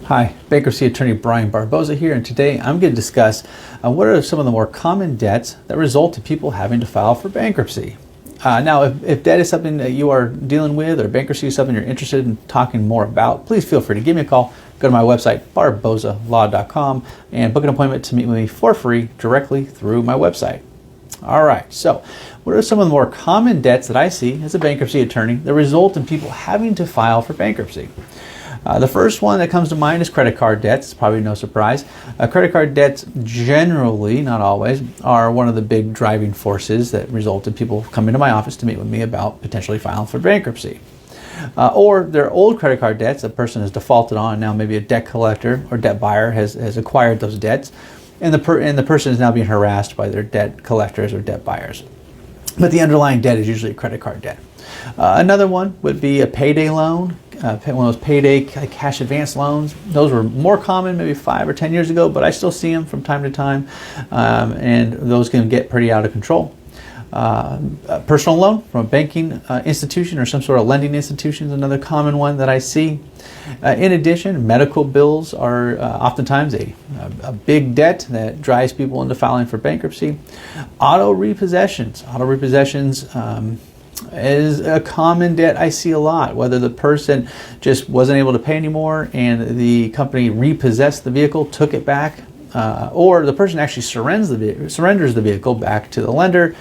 Hi, bankruptcy attorney Brian Barboza here, and today I'm going to discuss what are some of the more common debts that result in people having to file for bankruptcy. Now, if debt is something that you are dealing with, or bankruptcy is something you're interested in talking more about, please feel free to give me a call. Go to my website, barbozalaw.com, and book an appointment to meet with me for free directly through my website. All right, so what are some of the more common debts that I see as a bankruptcy attorney that result in people having to file for bankruptcy? The first one that comes to mind is credit card debts. Probably no surprise. Credit card debts generally, not always, are one of the big driving forces that result in people coming to my office to meet with me about potentially filing for bankruptcy. Or they're old credit card debts a person has defaulted on, and now maybe a debt collector or debt buyer has acquired those debts, and the person is now being harassed by their debt collectors or debt buyers. But the underlying debt is usually a credit card debt. Another one would be a payday loan, one of those payday cash advance loans. Those were more common maybe 5 or 10 years ago, but I still see them from time to time, and those can get pretty out of control. A personal loan from a banking institution or some sort of lending institution is another common one that I see. In addition, medical bills are oftentimes a big debt that drives people into filing for bankruptcy. Auto repossessions is a common debt I see a lot, whether the person just wasn't able to pay anymore and the company repossessed the vehicle, took it back, or the person actually surrenders the vehicle back to the lender,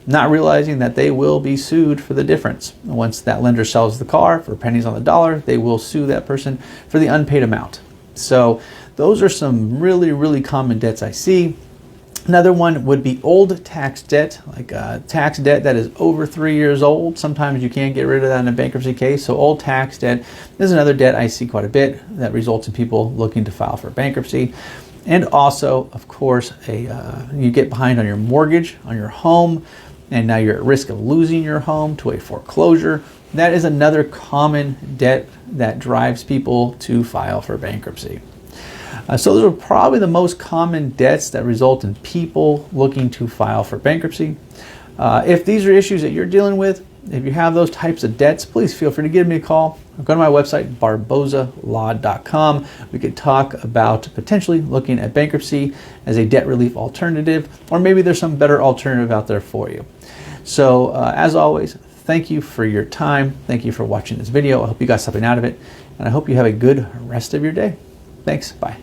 not realizing that they will be sued for the difference. Once that lender sells the car for pennies on the dollar, they will sue that person for the unpaid amount. So those are some really, really common debts I see. Another one would be old tax debt, like tax debt that is over 3 years old. Sometimes you can't get rid of that in a bankruptcy case. So old tax debt is another debt I see quite a bit that results in people looking to file for bankruptcy. And also, of course, you get behind on your mortgage on your home, and now you're at risk of losing your home to a foreclosure. That is another common debt that drives people to file for bankruptcy. So those are probably the most common debts that result in people looking to file for bankruptcy. If these are issues that you're dealing with, if you have those types of debts, please feel free to give me a call. Go to my website, barbozalaw.com. We could talk about potentially looking at bankruptcy as a debt relief alternative, or maybe there's some better alternative out there for you. So as always, thank you for your time. Thank you for watching this video. I hope you got something out of it, and I hope you have a good rest of your day. Thanks. Bye.